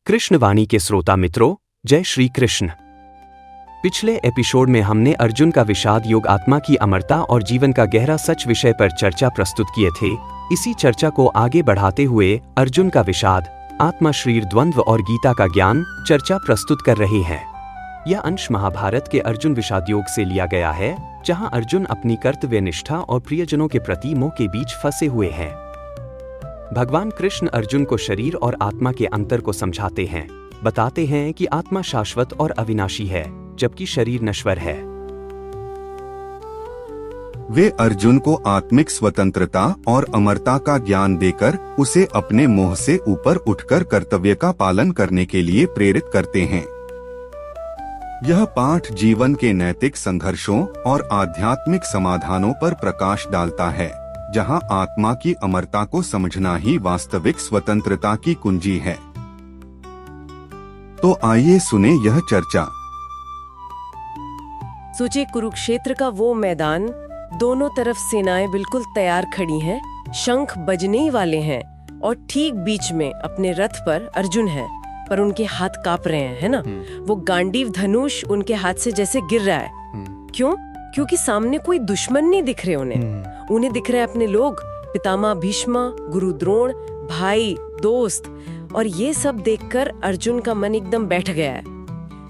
कृष्णवाणी के श्रोता मित्रों, जय श्री कृष्ण। पिछले एपिसोड में हमने अर्जुन का विषाद योग, आत्मा की अमरता और जीवन का गहरा सच विषय पर चर्चा प्रस्तुत किए थे। इसी चर्चा को आगे बढ़ाते हुए अर्जुन का विषाद, आत्मा शरीर द्वंद्व और गीता का ज्ञान चर्चा प्रस्तुत कर रहे हैं। यह अंश महाभारत के अर्जुन विषाद योग से लिया गया है, जहां अर्जुन अपनी कर्तव्य निष्ठा और प्रियजनों के प्रति मोह के बीच फंसे हुए हैं। भगवान कृष्ण अर्जुन को शरीर और आत्मा के अंतर को समझाते हैं, बताते हैं कि आत्मा शाश्वत और अविनाशी है, जबकि शरीर नश्वर है। वे अर्जुन को आत्मिक स्वतंत्रता और अमरता का ज्ञान देकर उसे अपने मोह से ऊपर उठकर कर्तव्य का पालन करने के लिए प्रेरित करते हैं। यह पाठ जीवन के नैतिक संघर्षों और आध्यात्मिक समाधानों पर प्रकाश डालता है, जहां आत्मा की अमरता को समझना ही वास्तविक स्वतंत्रता की कुंजी है। तो आइए सुने यह चर्चा। सोचिए, कुरुक्षेत्र का वो मैदान, दोनों तरफ सेनाएं बिल्कुल तैयार खड़ी हैं, शंख बजने ही वाले हैं और ठीक बीच में अपने रथ पर अर्जुन है, पर उनके हाथ कांप रहे हैं, है ना? वो गांडीव धनुष उनके हाथ से जैसे गिर रहा है। क्यों? क्योंकि सामने कोई दुश्मन नहीं दिख रहे उन्हें दिख रहे अपने लोग, पितामह भीष्म, गुरु द्रोण, भाई, दोस्त। और ये सब देखकर अर्जुन का मन एकदम बैठ गया है।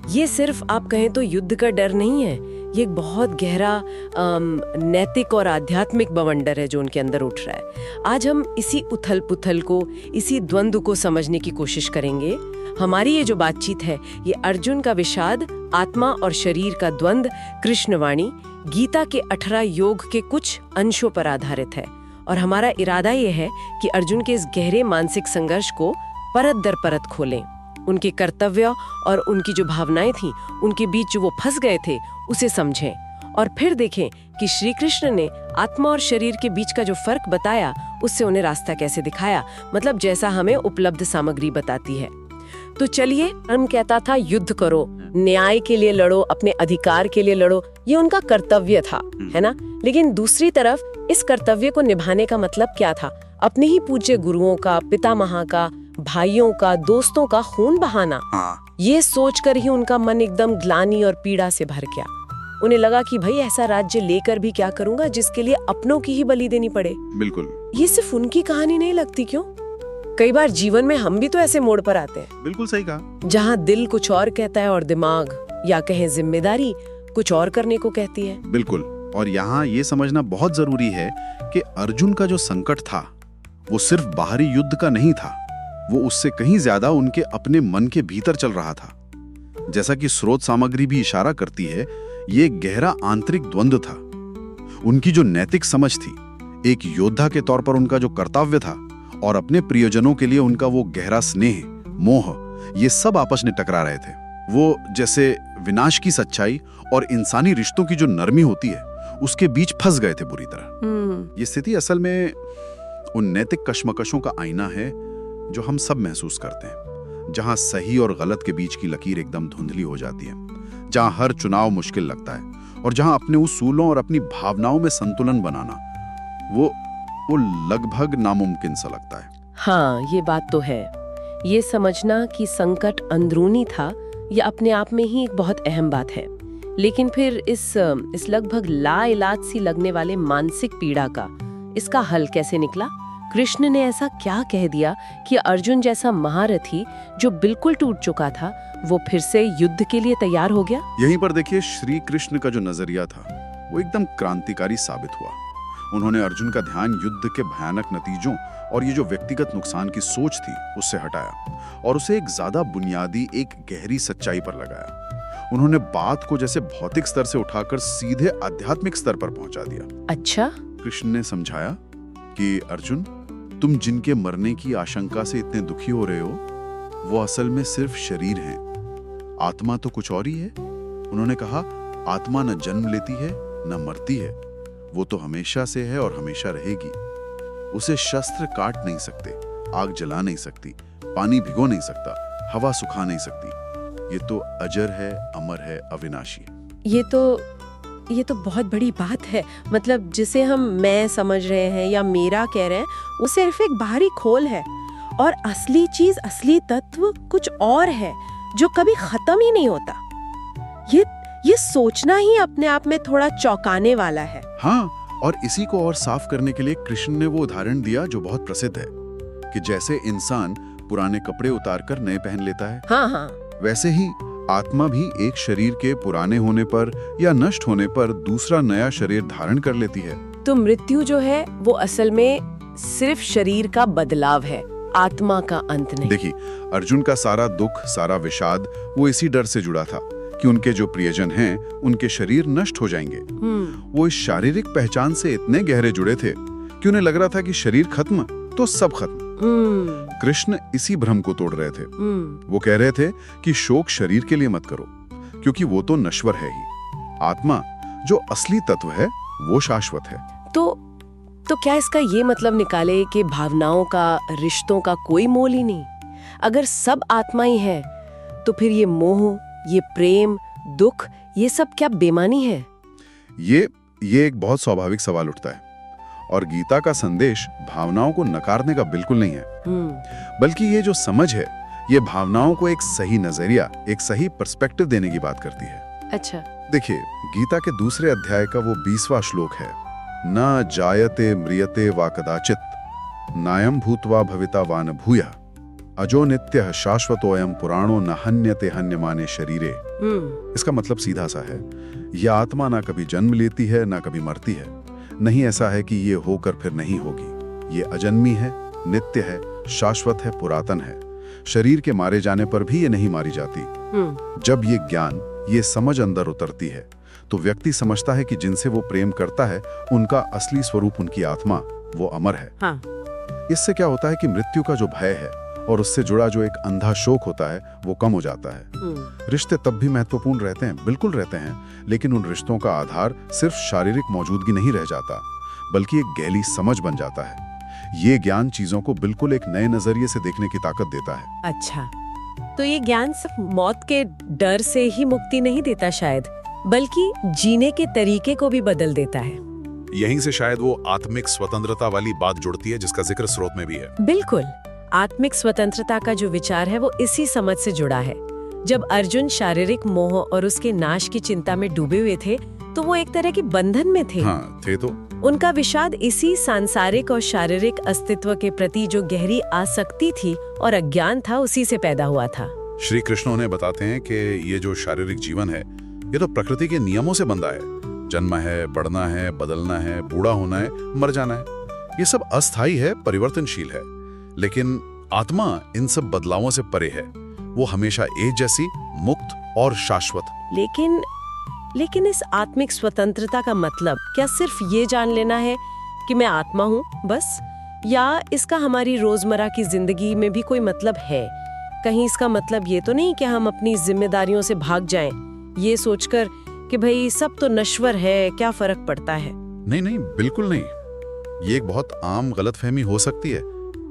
ये सिर्फ आप कहें तो युद्ध का डर नहीं है, ये एक बहुत गहरा नैतिक और आध्यात्मिक बवंडर है जो उनके अंदर उठ रहा है। आज हम इसी उथल पुथल को, इसी द्वंद्व को समझने की कोशिश करेंगे। हमारी ये जो बातचीत है, ये अर्जुन का विषाद, आत्मा और शरीर का द्वंद्व, कृष्णवाणी, गीता के 18 योग के कुछ अंशों पर आधारित है। और हमारा इरादा ये है कि अर्जुन के इस गहरे मानसिक संघर्ष को परत दर परत खोलें, उनके कर्तव्य और उनकी जो भावनाएं थीं, उनके बीच जो वो फंस गए थे, उसे समझें और फिर देखें कि श्री कृष्ण ने आत्मा और शरीर के बीच का जो फर्क बताया, उससे उन्हें रास्ता कैसे दिखाया, मतलब जैसा हमें उपलब्ध सामग्री बताती है। तो चलिए, हम कहता था युद्ध करो, न्याय के लिए लड़ो, अपने अधिकार के लिए लड़ो, ये उनका कर्तव्य था, है ना? लेकिन दूसरी तरफ इस कर्तव्य को निभाने का मतलब क्या था? अपने ही पूज्य गुरुओं का, पितामह का, भाइयों का, दोस्तों का खून बहाना। ये सोचकर ही उनका मन एकदम ग्लानि और पीड़ा से भर गया। उन्हें लगा कि भाई, ऐसा राज्य लेकर भी क्या करूंगा जिसके लिए अपनों की ही बलि देनी पड़े। बिल्कुल। ये सिर्फ उनकी कहानी नहीं लगती क्यों? कई बार जीवन में हम भी तो ऐसे मोड़ पर आते हैं। बिल्कुल सही कहा। जहाँ दिल कुछ और कहता है और दिमाग, या कहें जिम्मेदारी, कुछ और करने को कहती है। बिल्कुल। और यहाँ ये समझना बहुत जरूरी है कि अर्जुन का जो संकट था, वो सिर्फ बाहरी युद्ध का नहीं था, वो उससे कहीं ज्यादा उनके अपने मन के भीतर चल रहा था। जैसा कि स्रोत सामग्री भी इशारा करती है, ये गहरा आंतरिक द्वंद्व था। उनकी जो नैतिक समझ थी, एक योद्धा के तौर पर उनका जो कर्तव्य था, और अपने प्रियजनों के लिए उनका वो गहरा स्नेह, मोह, ये सब आपस में टकरा रहे थे। वो जैसे विनाश की सच्चाई और इंसानी रिश्तों की जो नरमी होती है, उसके बीच फंस गए थे बुरी तरह। ये स्थिति असल में उन नैतिक कश्मकशों का आईना है जो हम सब महसूस करते हैं, जहां सही और गलत के बीच की लकीर एकदम धुंधली हो जाती है, जहां हर चुनाव मुश्किल लगता है, और जहां अपने उसूलों और अपनी भावनाओं में संतुलन बनाना वो लगभग नामुमकिन सा लगता है। हाँ, ये बात तो है। ये समझना कि संकट अंदरूनी था, ये अपने आप में ही एक बहुत अहम बात है। लेकिन फिर इस लगभग लाइलाज सी लगने वाले मानसिक पीड़ा का, इसका हल कैसे निकला? कृष्ण ने ऐसा क्या कह दिया कि अर्जुन जैसा महारथी, जो बिल्कुल टूट चुका था, वो फिर से युद्ध के लिए तैयार हो गया? यहीं पर देखिए, श्री कृष्ण का जो नजरिया था, वो एकदम क्रांतिकारी साबित हुआ। उन्होंने अर्जुन का ध्यान युद्ध के भयानक नतीजों और ये जो व्यक्तिगत नुकसान की सोच थी, उससे हटाया और उसे एक ज्यादा बुनियादी, एक गहरी सच्चाई पर लगाया। उन्होंने बात को जैसे भौतिक स्तर से उठाकर सीधे आध्यात्मिक स्तर पर पहुंचा दिया। अच्छा? कृष्ण ने समझाया कि अर्जुन, तुम जिनके मरने की आशंका से इतने दुखी हो रहे हो, वो असल में सिर्फ शरीर हैं, आत्मा तो कुछ और ही है। उन्होंने कहा, आत्मा न जन्म लेती है न मरती है, वो तो हमेशा से है और हमेशा रहेगी। उसे शस्त्र काट नहीं सकते, आग जला नहीं सकती, पानी भिगो नहीं सकता, हवा सुखा नहीं सकती। ये तो अजर है, अमर है, अविनाशी है। ये तो बहुत बड़ी बात है। मतलब जिसे हम मैं समझ रहे हैं या मेरा कह रहे हैं, वो सिर्फ एक बाहरी खोल है, और असली चीज, असली तत्व कुछ और है जो कभी खत्म ही नहीं होता। ये सोचना ही अपने आप में थोड़ा चौंकाने वाला है। हाँ, और इसी को और साफ करने के लिए कृष्ण ने वो उदाहरण दिया जो बहुत प्रसिद्ध है कि जैसे इंसान पुराने कपड़े उतारकर नए पहन लेता है, हाँ, वैसे ही आत्मा भी एक शरीर के पुराने होने पर या नष्ट होने पर दूसरा नया शरीर धारण कर लेती है। तो मृत्यु जो है वो असल में सिर्फ शरीर का बदलाव है, आत्मा का अंत नहीं। देखिए, अर्जुन का सारा दुख, सारा विषाद वो इसी डर से जुड़ा था कि उनके जो प्रियजन हैं उनके शरीर नष्ट हो जाएंगे। वो इस शारीरिक पहचान से इतने गहरे जुड़े थे कि उन्हें लग रहा था कि शरीर खत्म तो सब खत्म। कृष्ण इसी भ्रम को तोड़ रहे थे। वो कह रहे थे कि शोक शरीर के लिए मत करो, क्योंकि वो तो नश्वर है ही। आत्मा जो असली तत्व है वो शाश्वत है। तो क्या इसका ये मतलब निकाले कि भावनाओं का, रिश्तों का कोई मोल ही नहीं? अगर सब आत्मा ही है तो फिर ये मोह, ये प्रेम, दुख, ये सब क्या बेमानी है? ये एक बहुत स्वाभाविक सवाल उठता है, और गीता का संदेश भावनाओं को नकारने का बिल्कुल नहीं है, बल्कि ये जो समझ है ये भावनाओं को एक सही नजरिया, एक सही पर्सपेक्टिव देने की बात करती है। अच्छा, देखिए, गीता के दूसरे अध्याय का वो 20वां श्लोक है, न जायते म्रियते वा कदाचित नायम भूत्वा भविता वा न भूयः अजो नित्यः शाश्वतोऽयं पुराणो न हन्यते हन्यमाने शरीरे। इसका मतलब सीधा सा है, यह आत्मा ना कभी जन्म लेती है ना कभी मरती है। नहीं ऐसा है कि ये होकर फिर नहीं होगी। ये अजन्मी है, नित्य है, शाश्वत है, पुरातन है। शरीर के मारे जाने पर भी ये नहीं मारी जाती। जब ये ज्ञान, ये समझ अंदर उतरती है तो व्यक्ति समझता है कि जिनसे वो प्रेम करता है उनका असली स्वरूप, उनकी आत्मा, वो अमर है। हाँ। इससे क्या होता है कि मृत्यु का जो भय है और उससे जुड़ा जो एक अंधा शोक होता है वो कम हो जाता है। रिश्ते तब भी महत्वपूर्ण रहते हैं, बिल्कुल रहते हैं, लेकिन उन रिश्तों का आधार सिर्फ शारीरिक मौजूदगी नहीं रह जाता, बल्कि एक गहरी समझ बन जाता है। ये ज्ञान चीजों को बिल्कुल एक नए नजरिए से देखने की ताकत देता है। अच्छा, तो ये ज्ञान सिर्फ मौत के डर से ही मुक्ति नहीं देता शायद, बल्कि जीने के तरीके को भी बदल देता है। यहीं से शायद वो आत्मिक स्वतंत्रता वाली बात जुड़ती है जिसका जिक्र स्रोत में भी है। बिल्कुल, आत्मिक स्वतंत्रता का जो विचार है वो इसी समझ से जुड़ा है। जब अर्जुन शारीरिक मोह और उसके नाश की चिंता में डूबे हुए थे तो वो एक तरह के बंधन में थे। हाँ, थे तो। उनका विषाद इसी सांसारिक और शारीरिक अस्तित्व के प्रति जो गहरी आसक्ति थी और अज्ञान था, उसी से पैदा हुआ था। श्री कृष्ण उन्हें बताते हैं कि ये जो शारीरिक जीवन है ये तो प्रकृति के नियमों से बंधा है। जन्म है, बढ़ना है, बदलना है, बूढ़ा होना है, मर जाना है, ये सब अस्थायी है, परिवर्तनशील है। लेकिन आत्मा इन सब बदलावों से परे है। वो हमेशा एक जैसी, मुक्त और शाश्वत। लेकिन इस आत्मिक स्वतंत्रता का मतलब क्या सिर्फ ये जान लेना है कि मैं आत्मा हूँ बस, या इसका हमारी रोजमर्रा की जिंदगी में भी कोई मतलब है? कहीं इसका मतलब ये तो नहीं कि हम अपनी जिम्मेदारियों से भाग जाएं, ये सोचकर कि भाई सब तो नश्वर है, क्या फर्क पड़ता है? नहीं, बिल्कुल नहीं। ये एक बहुत आम गलतफहमी हो सकती है।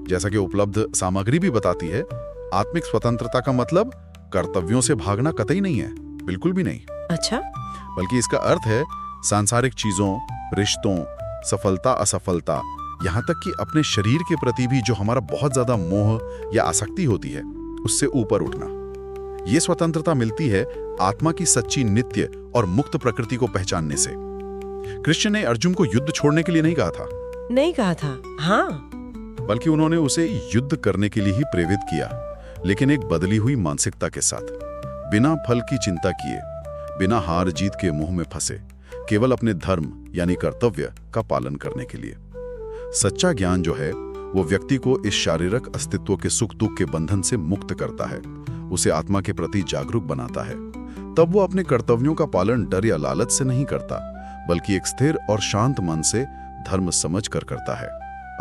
जैसा कि उपलब्ध सामग्री भी बताती है, आत्मिक स्वतंत्रता का मतलब कर्तव्यों से भागना कतई नहीं है, बिल्कुल भी नहीं। अच्छा, बल्कि इसका अर्थ है सांसारिक चीजों, रिश्तों, सफलता असफलता, यहाँ तक कि अपने शरीर के प्रति भी जो हमारा बहुत ज्यादा मोह या आसक्ति होती है, उससे ऊपर उठना। ये स्वतंत्रता मिलती है आत्मा की सच्ची, नित्य और मुक्त प्रकृति को पहचानने से। कृष्ण ने अर्जुन को युद्ध छोड़ने के लिए नहीं कहा था, हाँ, बल्कि उन्होंने उसे युद्ध करने के लिए ही प्रेरित किया, लेकिन एक बदली हुई मानसिकता के साथ, बिना फल की चिंता किए, बिना हार जीत के मोह में फंसे, केवल अपने धर्म यानी कर्तव्य का पालन करने के लिए। सच्चा ज्ञान जो है वो व्यक्ति को इस शारीरिक अस्तित्व के सुख दुख के बंधन से मुक्त करता है, उसे आत्मा के प्रति जागरूक बनाता है। तब वो अपने कर्तव्यों का पालन डर या लालच से नहीं करता, बल्कि एक स्थिर और शांत मन से धर्म समझ कर करता है।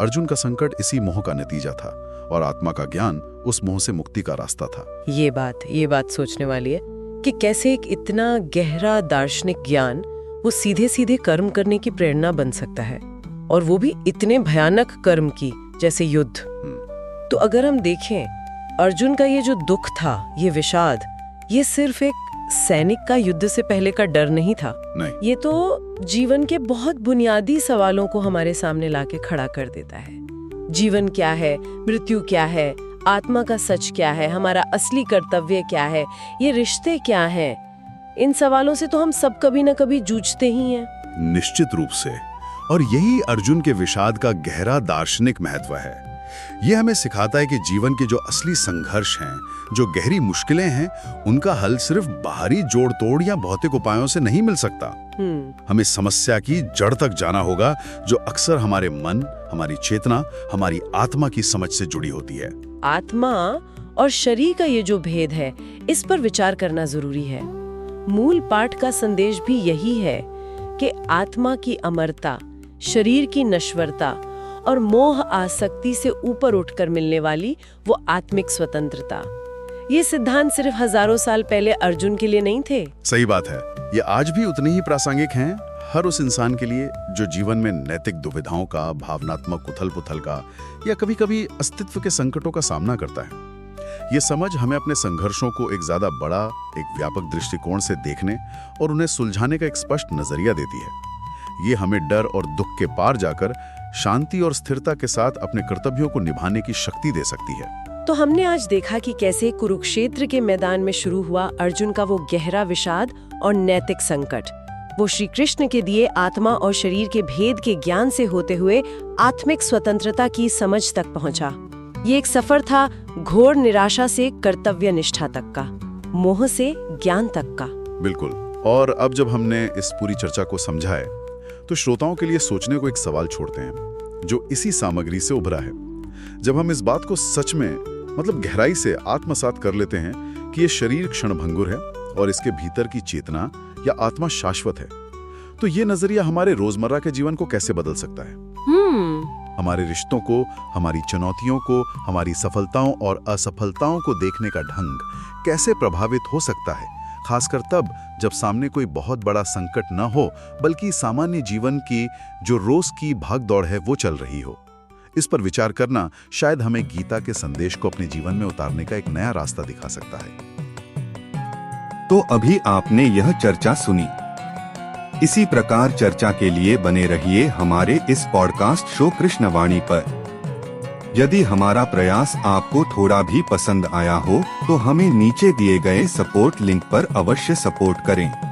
अर्जुन का संकट इसी मोह का नतीजा था और आत्मा का ज्ञान उस मोह से मुक्ति का रास्ता था। ये बात सोचने वाली है कि कैसे एक इतना गहरा दार्शनिक ज्ञान वो सीधे सीधे कर्म करने की प्रेरणा बन सकता है, और वो भी इतने भयानक कर्म की जैसे युद्ध। तो अगर हम देखें, अर्जुन का ये जो दुख था, ये विषाद, ये सिर्फ एक सैनिक का युद्ध से पहले का डर नहीं था। नहीं। ये तो जीवन के बहुत बुनियादी सवालों को हमारे सामने लाके खड़ा कर देता है। जीवन क्या है, मृत्यु क्या है, आत्मा का सच क्या है, हमारा असली कर्तव्य क्या है, ये रिश्ते क्या हैं? इन सवालों से तो हम सब कभी न कभी जूझते ही हैं। निश्चित रूप से। और यही अर्जुन के विषाद का गहरा दार्शनिक महत्व है। ये हमें सिखाता है कि जीवन के जो असली संघर्ष हैं, जो गहरी मुश्किलें हैं, उनका हल सिर्फ बाहरी जोड़ तोड़ या भौतिक उपायों से नहीं मिल सकता। हमें समस्या की जड़ तक जाना होगा, जो अक्सर हमारे मन, हमारी चेतना, हमारी आत्मा की समझ से जुड़ी होती है। आत्मा और शरीर का ये जो भेद है, इस पर विचार करना जरूरी है। मूल पाठ का संदेश भी यही है कि आत्मा की अमरता, शरीर की नश्वरता और मोह आसक्ति से ऊपर उठकर मिलने वाली वो आत्मिक स्वतंत्रता, ये सिद्धांत सिर्फ हजारों साल पहले अर्जुन के लिए नहीं थे। सही बात है, ये आज भी उतने ही प्रासंगिक हैं हर उस इंसान के लिए जो जीवन में नैतिक दुविधाओं का, भावनात्मक उथल-पुथल का या कभी-कभी अस्तित्व के संकटों का सामना करता है। ये समझ हमें अपने संघर्षों को एक ज्यादा बड़ा, एक व्यापक दृष्टिकोण से देखने और उन्हें सुलझाने का एक स्पष्ट नजरिया देती है। ये हमें डर और दुख के पार जाकर शांति और स्थिरता के साथ अपने कर्तव्यों को निभाने की शक्ति दे सकती है। तो हमने आज देखा कि कैसे कुरुक्षेत्र के मैदान में शुरू हुआ अर्जुन का वो गहरा विषाद और नैतिक संकट, वो श्री कृष्ण के दिए आत्मा और शरीर के भेद के ज्ञान से होते हुए आत्मिक स्वतंत्रता की समझ तक पहुंचा। ये एक सफर था घोर निराशा से कर्तव्य निष्ठा तक का, मोह से ज्ञान तक का। बिल्कुल। और अब जब हमने इस पूरी चर्चा को समझा है, तो श्रोताओं के लिए सोचने को एक सवाल छोड़ते हैं जो इसी सामग्री से उभरा है। जब हम इस बात को सच में गहराई से आत्मसात कर लेते हैं कि ये शरीर क्षणभंगुर है और इसके भीतर की चेतना या आत्मा शाश्वत है, तो ये नजरिया हमारे रोजमर्रा के जीवन को कैसे बदल सकता है? हमारे रिश्तों को, हमारी चुनौतियों को, हमारी सफलताओं और असफलताओं को देखने का ढंग कैसे प्रभावित हो सकता है, खासकर तब जब सामने कोई बहुत बड़ा संकट न हो, बल्कि सामान्य जीवन की जो रोज की भागदौड़ है वो चल रही हो। इस पर विचार करना शायद हमें गीता के संदेश को अपने जीवन में उतारने का एक नया रास्ता दिखा सकता है। तो अभी आपने यह चर्चा सुनी। इसी प्रकार चर्चा के लिए बने रहिए हमारे इस पॉडकास्ट शो कृष्णवाणी पर। यदि हमारा प्रयास आपको थोड़ा भी पसंद आया हो, तो हमें नीचे दिए गए सपोर्ट लिंक पर अवश्य सपोर्ट करें।